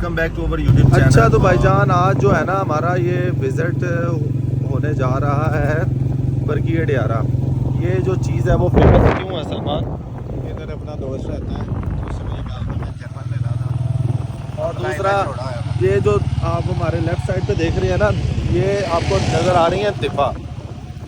Welcome back to our YouTube channel. अच्छा तो भाईजान आज जो है ना हमारा ये विज़िट होने जा रहा है बरकी डियारा। ये जो चीज़ है वो फेमस क्यों है सलमान? इधर अपना दोस्त रहता है तो उससे मुझे कहा था, मैं जर्मन में रहा था। और दूसरा ये जो आप हमारे लेफ़्ट साइड पे देख रहे हैं ना, ये आपको नज़र आ रही है दिफा।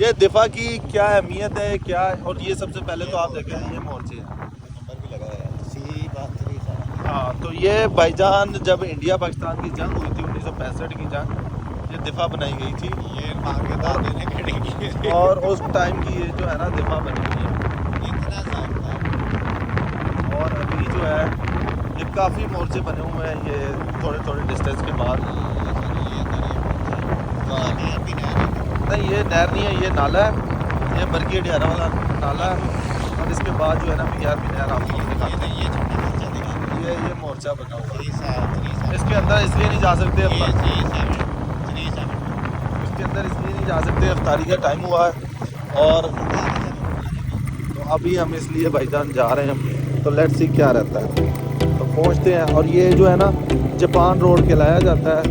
ये दिफा की क्या अहमियत है क्या? और ये सबसे पहले तो आप देखें ये मोर्चे हैं, नंबर भी लगा है सी बात नहीं सारा। हाँ तो ये भाईजान जब इंडिया पाकिस्तान की जंग हुई थी 1965 की जंग, ये दिफा बनाई गई थी। ये मांगे दादे ने खड़ी की और उस टाइम की ये जो है ना दिफा बनी हुई है। इतना साफ था। और अभी जो है ये काफ़ी मोर्चे बने हुए हैं ये थोड़े थोड़े डिस्टेंस के बाद। नहीं ये नहर नहीं है, ये नाला है, ये बरकी डियारा वाला नाला है। और इसके बाद जो है ना बिहार की नहर आपको दिखाते हैं। ये मोर्चा बना हुआ है। इसके अंदर इसलिए नहीं जा सकते इसके अंदर इसलिए नहीं जा सकते, इफ्तारी का टाइम हुआ है। और तो अभी हम इसलिए भाईजान जा रहे हैं, तो लेट्स सी क्या रहता है। तो पहुंचते हैं। और ये जो है ना जापान रोड कहलाया जाता है।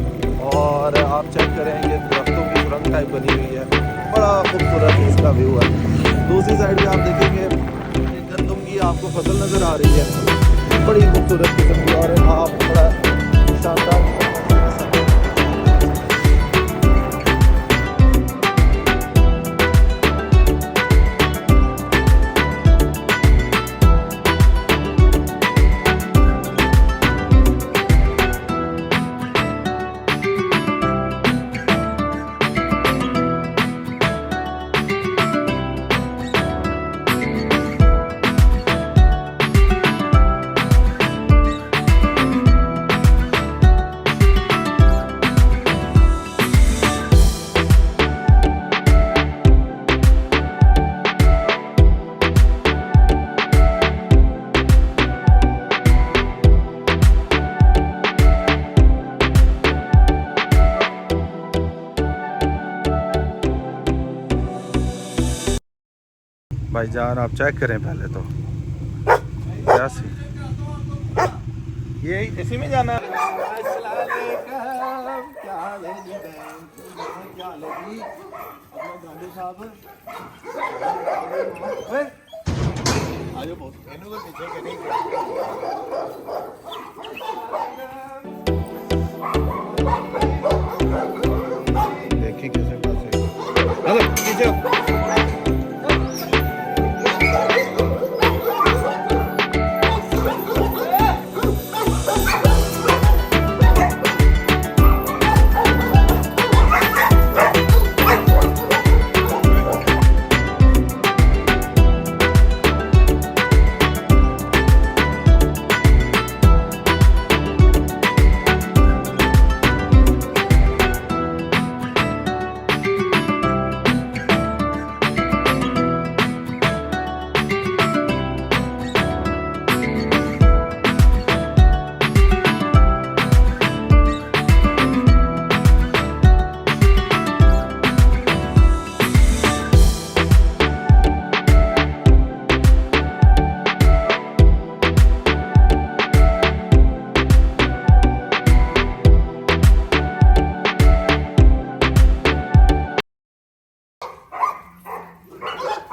और आप चेक करें ये दरख्तों की सुरंग टाइप बनी हुई है, बड़ा खूबसूरत इसका व्यू है। दूसरी साइड पे आप देखेंगे गंदम की आपको फसल नज़र आ रही है, बड़ी खूबसूरत किस्म की। और आप बड़ा शानदार भाईजान आप चेक करें पहले तो क्या सी ये इसी में जाना है। देखिए कैसे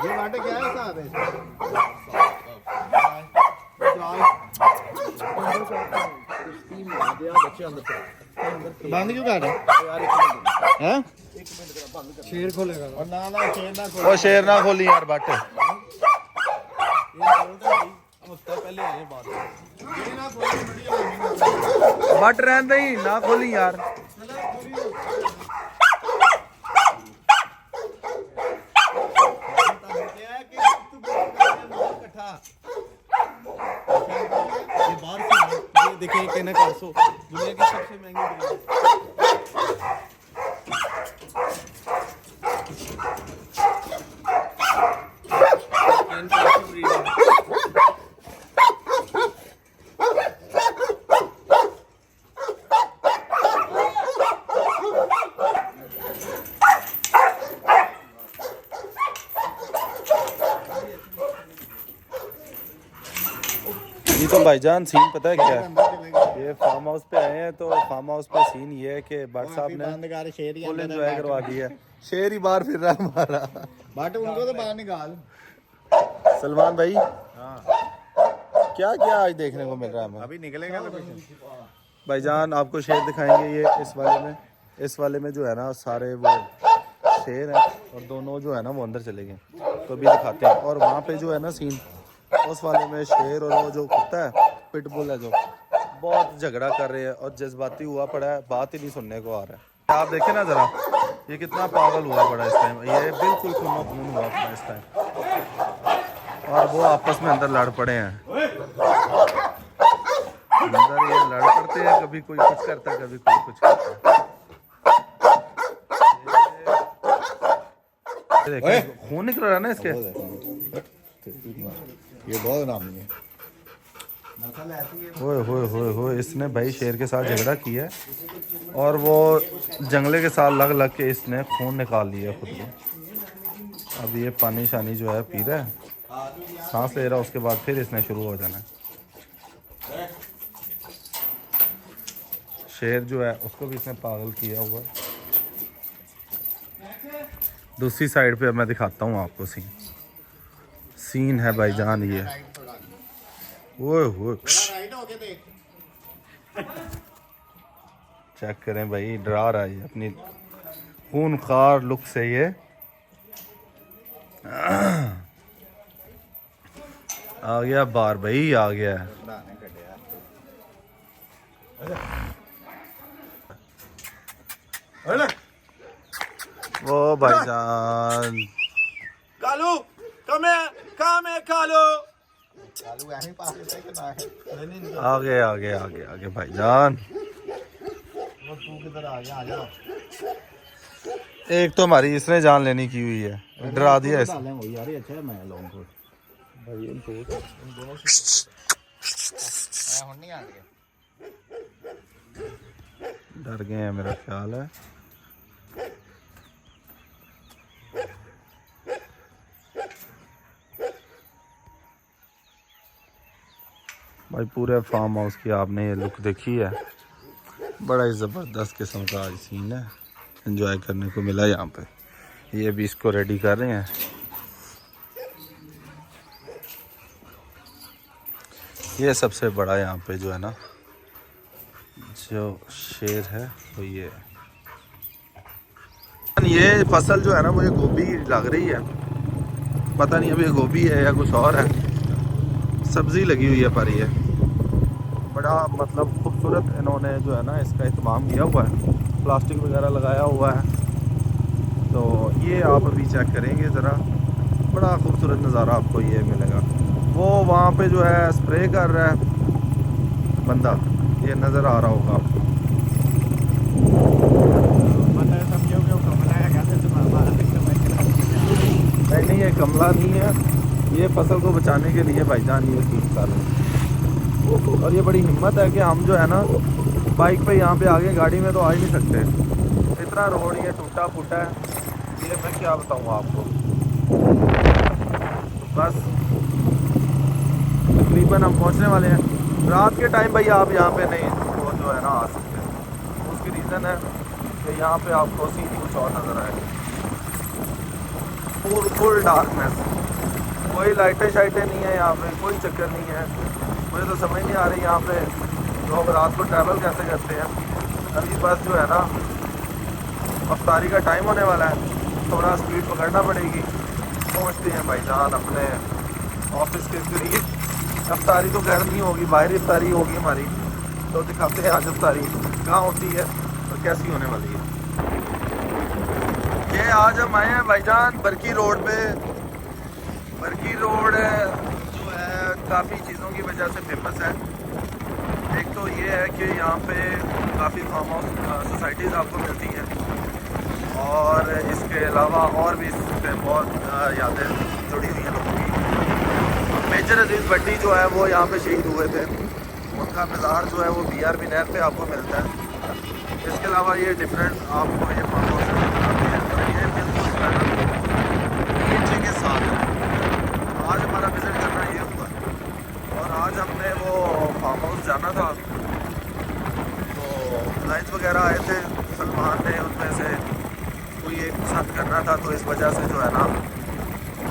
ये नाटक क्या है साहब बंद क्यों कर रहा है? शेर खोलेगा और ना शेर ना खोल। और शेर ना खोली यार बट बट रहने ही ना खोली यार। देखिए कहना 400 दुनिया की सबसे महंगी ये तो भाईजान सीन पता है क्या है? ये फार्म हाउस पे आए हैं, तो फार्म हाउस पे सीन ये है कि भट्ट साहब ने बंद कर शेर ही फुल अंदर एंजॉय करवा दिया है। शेर ही बाहर फिर रहा है हमारा। बट उनको तो बाहर निकाल। सलमान भाई हाँ क्या क्या आज देखने को मिल रहा है हमें? अभी निकलेगा तो कुछ। भाईजान आपको शेर दिखाएंगे, ये इस वाले में जो है ना सारे वो शेर हैं, और दोनों जो है ना वो अंदर चले गए, तो अभी दिखाते हैं। और वहाँ पे जो है ना सीन, उस वाले में शेर और वो जो कुत्ता है पिटबुल है जो बहुत झगड़ा कर रहे हैं और जज्बाती हुआ पड़ा है, बात ही नहीं सुनने को आ रहा है। आप देखें ना ज़रा, ये कितना पागल हुआ पड़ा इस टाइम, ये बिल्कुल खूनो खून हुआ पड़ा इस टाइम, और वो आपस में अंदर लड़ पड़े हैं। अंदर ये लड़ पड़ते हैं, कभी कोई कुछ करता है, कभी कोई कुछ करता है। ये देखिए खून निकल रहा है ना इसके। ये बहुत नामी है। होए होए होए होए, इसने भाई शेर के साथ झगड़ा किया है, और वो जंगले के साथ लग लग के इसने खून निकाल लिया खुद को। अब ये पानी शानी जो है पी रहा है, सांस ले रहा है, उसके बाद फिर इसने शुरू हो जाना है। शेर जो है उसको भी इसने पागल किया हुआ है। दूसरी साइड पे अब मैं दिखाता हूँ आपको सीन है भाईजान ये। ओए होए चेक करें भाई, डरा रहा है अपनी खूनखार लुक से ये। आ गया बार भाई, आ गया। वो भाईजान कालू कमे कामे कालू आगे आगे आगे आगे भाईजान। तू किधर आ गया? आ जा। एक तो हमारी इसने जान लेनी की हुई है, डरा दिया इसे। यार ये अच्छा है, मैं लॉन्ग कोट भाई इन दोनों से नहीं आ गया। डर गए हैं मेरा ख्याल है। भाई पूरे फार्म हाउस की आपने ये लुक देखी है, बड़ा ही ज़बरदस्त किस्म का आज सीन है, एंजॉय करने को मिला यहाँ पे। ये भी इसको रेडी कर रहे हैं। ये सबसे बड़ा यहाँ पे जो है ना जो शेर है वो ये फसल जो है ना मुझे गोभी लग रही है, पता नहीं अभी गोभी है या कुछ और है, सब्जी लगी हुई है, पर ये बड़ा मतलब खूबसूरत इन्होंने जो है ना इसका इत्माम किया हुआ है, प्लास्टिक वगैरह लगाया हुआ है। तो ये आप अभी चेक करेंगे ज़रा, बड़ा खूबसूरत नज़ारा आपको ये मिलेगा। वो वहाँ पे जो है स्प्रे कर रहा है बंदा, ये नज़र आ रहा होगा आपको। नहीं ये कमला नहीं है, ये फसल को बचाने के लिए भाईजान ये चीज़ कर रहे हैं। और ये बड़ी हिम्मत है कि हम जो है ना बाइक पे यहाँ पे आगे गाड़ी में तो आ ही नहीं सकते, इतना रोड ये टूटा फूटा है, ये मैं क्या बताऊँ आपको। बस तकरीबन हम पहुँचने वाले हैं। रात के टाइम भाई आप यहाँ पे नहीं वो जो है ना आ सकते, उसकी रीज़न है कि यहाँ पे आपको सीन कुछ और नज़र आएगा, फुल डार्कनेस, कोई लाइटें शाइटें नहीं है यहाँ पे, कोई चक्कर नहीं है। मुझे तो समझ नहीं आ रही यहाँ पे लोग रात को ट्रैवल कैसे करते हैं। अभी बस जो है ना अफ्तारी का टाइम होने वाला है, थोड़ा स्पीड पकड़ना पड़ेगी। पहुँचते हैं भाईजान अपने ऑफिस के करीब। अफ्तारी तो खैर नहीं होगी, बाहर अफ्तारी होगी हमारी, तो दिखाते हैं आज अफ्तारी कहाँ होती है और कैसी होने वाली है। ये आज हम आए हैं भाईजान बरकी रोड पे। बरकी रोड जो है काफ़ी चीज़ों की वजह से फेमस है। एक तो ये है कि यहाँ पे काफ़ी फार्म हाउस सोसाइटीज़ आपको मिलती हैं, और इसके अलावा और भी इससे बहुत यादें जुड़ी हुई हैं लोगों की। मेजर अजीज़ भट्टी जो है वो यहाँ पे शहीद हुए थे, उनका मज़ार जो है वो BRB नहर पे आपको मिलता है। इसके अलावा ये डिफरेंट आपको ये फार्म हाउस मिलते हैं, और ये बिल्कुल नीचे के साथ है। आज हमारा विज़िट करना ये हुआ, और आज हमने वो फार्म हाउस जाना था, पसंद करना था, तो इस वजह से जो है ना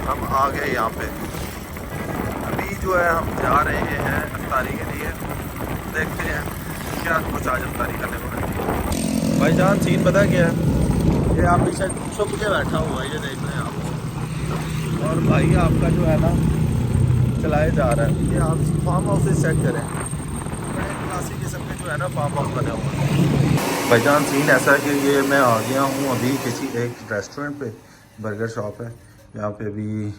हम आ गए यहाँ पे। अभी जो है हम जा रहे हैं अफ्तारी के लिए, देखते हैं क्या कुछ आज अफ्तारी करने को है। भाईजान सीन पता क्या है, ये आप पीछे छुप के बैठा हुआ है, ये देख रहे हैं आप, और भाई आपका जो है ना चलाए जा रहा है। ये आप फार्म हाउसेस चेक करें, बड़े क्लासिक किस्म के जो है ना फार्म हाउस बने हुए हैं। भाईजान सीन ऐसा है कि ये मैं आ गया हूँ अभी किसी एक रेस्टोरेंट पे, बर्गर शॉप है यहाँ पे। अभी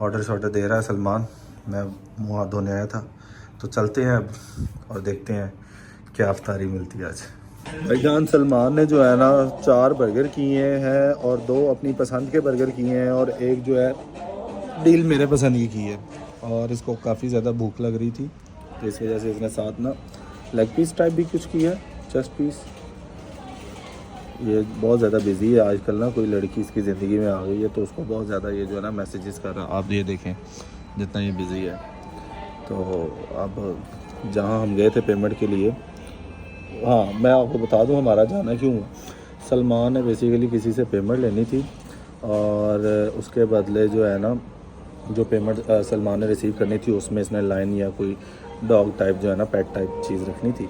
ऑर्डर शॉर्डर दे रहा है सलमान, मैं मुँह हाथ धोने आया था, तो चलते हैं अब और देखते हैं क्या अफ्तारी मिलती है आज। भाईजान सलमान ने जो है ना 4 बर्गर किए हैं और 2 अपनी पसंद के बर्गर किए हैं और एक जो है डील मेरे पसंद की है। और इसको काफ़ी ज़्यादा भूख लग रही थी, तो इस वजह से इसने साथ ना लेग पीस टाइप भी कुछ किया है, चेस्ट पीस। ये बहुत ज़्यादा बिज़ी है आजकल ना, कोई लड़की इसकी ज़िंदगी में आ गई है तो उसको बहुत ज़्यादा ये जो है ना मैसेजेस कर रहा है। आप ये देखें जितना ये बिज़ी है। तो अब जहाँ हम गए थे पेमेंट के लिए, हाँ मैं आपको बता दूँ हमारा जाना क्यों है। सलमान ने बेसिकली किसी से पेमेंट लेनी थी और उसके बदले जो है ना जो पेमेंट सलमान ने रिसीव करनी थी उसमें इसने लाइन या कोई डॉग टाइप जो है ना पेट टाइप चीज़ रखनी थी,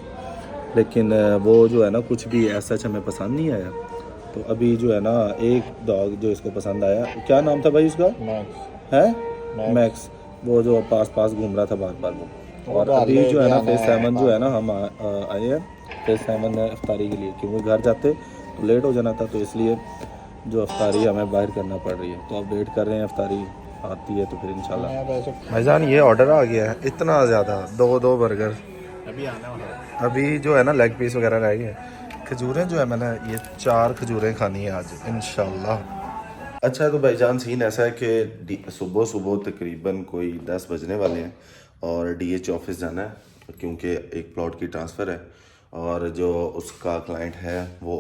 लेकिन वो जो है ना कुछ भी ऐसा हमें पसंद नहीं आया। तो अभी जो है ना एक डॉग जो इसको पसंद आया, क्या नाम था भाई उसका? मैक्स। वो जो पास घूम रहा था बार बार वो। और अभी जो है ना फेज 7 जो है ना हम आए हैं फेज 7 अफ्तारी के लिए, क्योंकि घर जाते तो लेट हो जाना था, तो इसलिए जो अफ्तारी हमें बाहर करना पड़ रही है। तो अब वेट कर रहे हैं अफ्तारी आती है तो फिर इंशाल्लाह। भाईजान ये ऑर्डर आ गया है, इतना ज़्यादा 2 बर्गर अभी आना होगा। अभी जो है ना लेग पीस वगैरह रह गए। खजूरें जो है मैंने ये 4 खजूरें खानी है आज इंशाल्लाह। अच्छा तो भाईजान सीन ऐसा है कि सुबह तकरीबन कोई 10 बजने वाले हैं और DH ऑफिस जाना है, क्योंकि एक प्लॉट की ट्रांसफ़र है और जो उसका क्लाइंट है वो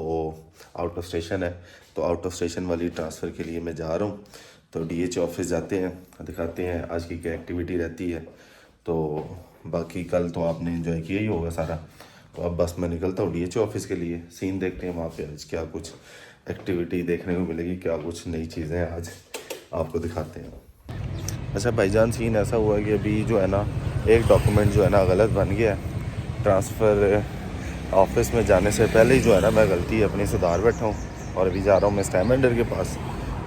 आउट ऑफ स्टेशन है, तो आउट ऑफ स्टेशन वाली ट्रांसफ़र के लिए मैं जा रहा हूँ। तो DH ऑफिस जाते हैं, दिखाते हैं आज की क्या एक्टिविटी रहती है। तो बाकी कल तो आपने एंजॉय किया ही होगा सारा, तो अब बस मैं निकलता हूँ DH ऑफिस के लिए। सीन देखते हैं वहाँ पे आज क्या कुछ एक्टिविटी देखने को मिलेगी, क्या कुछ नई चीज़ें आज आपको दिखाते हैं। अच्छा भाईजान सीन ऐसा हुआ है कि अभी जो है ना एक डॉक्यूमेंट जो है ना गलत बन गया है। ट्रांसफ़र ऑफिस में जाने से पहले ही जो है ना मैं गलती अपनी सुधार बैठा हूँ और अभी जा रहा हूँ मैं स्टैम्प वेंडर के पास।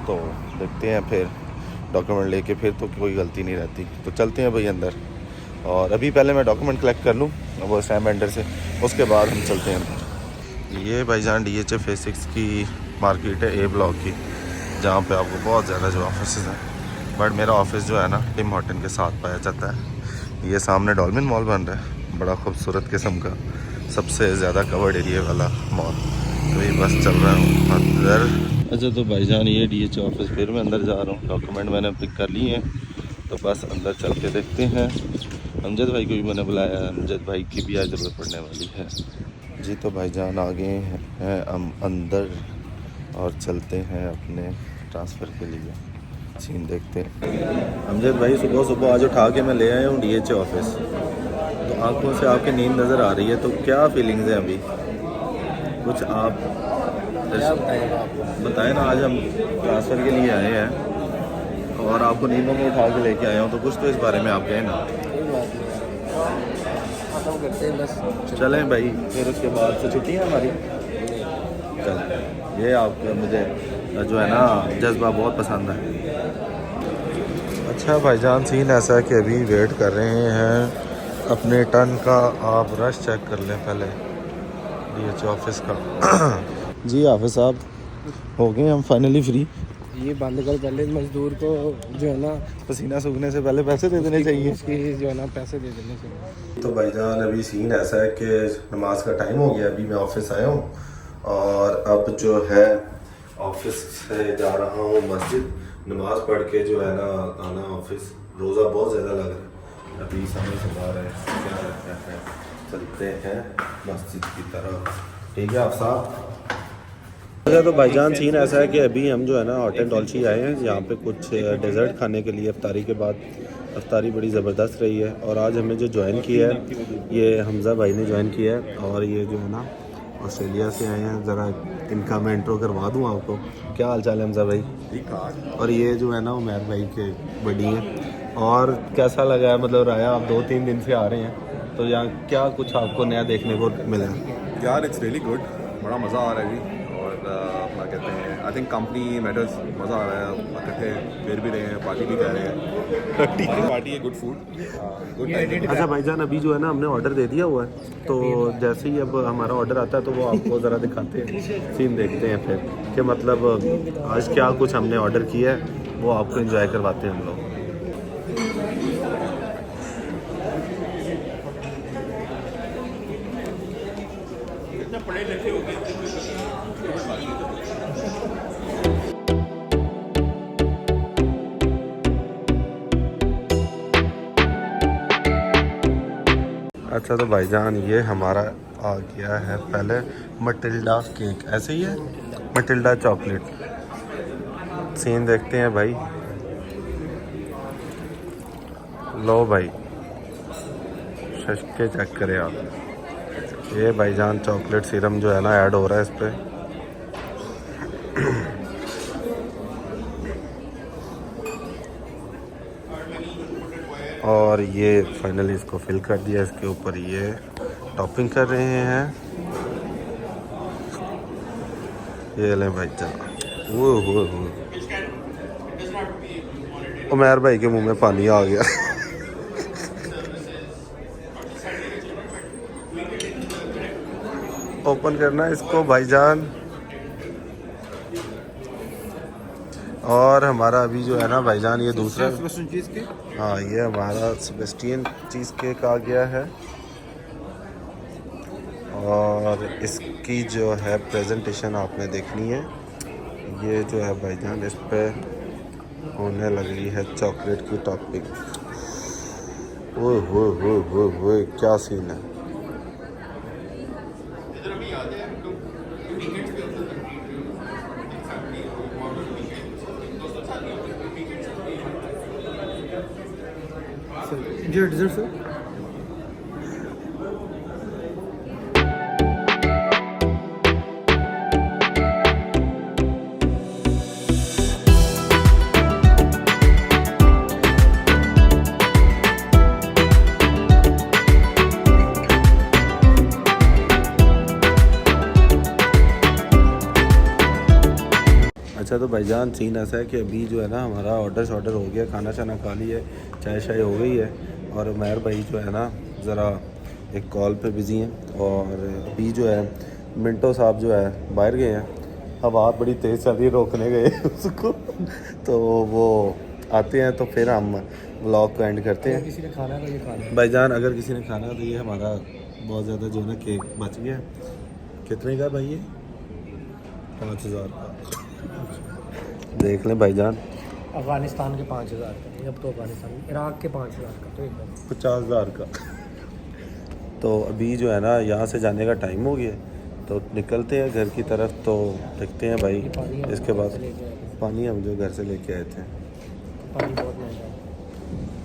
तो देखते हैं फिर डॉक्यूमेंट लेके फिर तो कोई गलती नहीं रहती, तो चलते हैं भाई अंदर। और अभी पहले मैं डॉक्यूमेंट कलेक्ट कर लूँ वो स्टैम्प वेंडर से, उसके बाद हम चलते हैं अंदर। ये भाईजान DH फेज 6 की मार्केट है, A ब्लॉक की, जहाँ पे आपको बहुत ज़्यादा जो ऑफिस हैं। बट मेरा ऑफिस जो है ना टिम हॉर्टन के साथ पाया जाता है। ये सामने डॉल्फिन मॉल बन रहा है, बड़ा खूबसूरत किस्म का, सबसे ज़्यादा कवर्ड एरिया वाला मॉल। तो ये बस चल रहा हूँ अंदर। अच्छा तो भाईजान ये DH ऑफिस फिर मैं अंदर जा रहा हूँ, डॉक्यूमेंट मैंने पिक कर लिए हैं, तो बस अंदर चल के देखते हैं। अमजद भाई को भी मैंने बुलाया है, अमजद भाई की भी आज ज़रूरत पड़ने वाली है जी। तो भाईजान आ गए हैं हम अंदर और चलते हैं अपने ट्रांसफ़र के लिए। सीन देखते हैं। अमजद भाई सुबह आज उठा के मैं ले आया हूँ DH ऑफिस, तो आंखों से आपकी नींद नज़र आ रही है, तो क्या फीलिंग्स हैं अभी? कुछ आप बताएं ना। आज हम ट्रांसफ़र के लिए आए हैं और आपको नींदों में उठा के लेके आया हूँ, तो कुछ तो इस बारे में आप कहें ना। चलें भाई, फिर उसके बाद से छुट्टी है हमारी। चलें, ये आपका मुझे जो है ना जज्बा बहुत पसंद है। अच्छा भाईजान सीन ऐसा है कि अभी वेट कर रहे हैं अपने टर्न का। आप रश चेक कर लें पहले DH ऑफिस का। जी हाफिज़ साहब, हो गए हम फाइनली फ्री। ये बंद कर, पहले मजदूर को जो है ना पसीना सूखने से पहले पैसे दे देने चाहिए, उसकी जो है ना पैसे दे देने चाहिए। तो भाईजान अभी सीन ऐसा है कि नमाज का टाइम हो गया, अभी मैं ऑफिस आया हूँ और अब जो है ऑफिस से जा रहा हूँ मस्जिद, नमाज पढ़ के जो है ना आना ऑफिस। रोज़ा बहुत ज़्यादा लग रहा है, अभी समय से बाहर है, क्या लगता है चलते हैं मस्जिद की तरफ। ठीक है आप साहब। अच्छा तो भाईजान सीन ऐसा है कि अभी हम जो है ना होटल डॉल्ची आए हैं, यहाँ पे कुछ डेज़र्ट खाने के लिए अफ्तारी के बाद। अफ्तारी बड़ी ज़बरदस्त रही है और आज हमें जो ज्वाइन किया है ये हमज़ा भाई ने ज्वाइन किया है, और ये जो है ना ऑस्ट्रेलिया से आए हैं। ज़रा इनका मैं इंट्रो करवा दूँ आपको। क्या हाल चाल है हमजा भाई? ठीक ठाक। और ये जो है ना उमैर भाई के बड़ी हैं। और कैसा लगा है, मतलब राया आप 2-3 दिन से आ रहे हैं तो यहाँ क्या कुछ आपको नया देखने को मिला? यार इट्स रियली गुड, बड़ा मज़ा आ रहा है जी। और क्या कहते हैं, आई थिंक कंपनी मैटर्स, मज़ा आ रहा है, इकट्ठे फिर भी रहे हैं, पार्टी भी कर रहे हैं। ठीक है, पार्टी है, गुड फूड, गुड टाइम। अच्छा भाईजान, अभी जो है ना हमने ऑर्डर दे दिया हुआ है, तो जैसे ही अब हमारा ऑर्डर आता है तो वो आपको ज़रा दिखाते हैं, सीन देखते हैं फिर कि मतलब आज क्या कुछ हमने ऑर्डर किया है वो आपको एंजॉय करवाते हैं हम लोग। अच्छा तो भाईजान ये हमारा आ गया है पहले मटिल्डा केक, ऐसे ही है मटिल्डा चॉकलेट। सीन देखते हैं भाई। लो भाई शशके चेक करें आप। ये भाईजान चॉकलेट सिरम जो है ना ऐड हो रहा है इस पर। और ये फाइनली इसको फिल कर दिया, इसके ऊपर ये टॉपिंग कर रहे हैं। ये लें भाईजान। वो उमैर भाई के मुंह में पानी आ गया। ओपन करना है इसको भाईजान। और हमारा अभी जो है ना भाईजान ये दूसरा, हाँ ये हमारा सेबेस्टियन चीज़ केक आ गया है। और इसकी जो है प्रेजेंटेशन आपने देखनी है। ये जो है भाईजान इस पे होने लगी है चॉकलेट की टॉपिंग। ओए क्या सीन है। जो डिजर्ट सर अच्छा तो भाईजान सीन ऐसा है कि अभी जो है ना हमारा ऑर्डर हो गया, खाना शाना खा लिया है, चाय शाय हो गई है। और उमैर भाई जो है ना ज़रा एक कॉल पे बिज़ी हैं। और अभी जो है मिंटो साहब जो है बाहर गए हैं, हवा बड़ी तेज़ चल रही है, रोकने गए उसको। तो वो आते हैं तो फिर हम व्लॉग को एंड करते हैं। किसी ने खाना है तो ये खाना भाईजान अगर किसी ने खाना तो ये हमारा बहुत ज़्यादा जो है ना केक बच गया। कितने का भाई ये? 5000 का। देख लें भाईजान, अफगानिस्तान के 5000 का, अब तो अफगानिस्तान इराक के 5000 का, तो एकदम 50,000 का। तो अभी जो है ना यहाँ से जाने का टाइम हो गया, तो निकलते हैं घर की तरफ। तो देखते हैं भाई इसके बाद पानी हम जो घर से लेके आए थे। पानी बहुत महंगा है।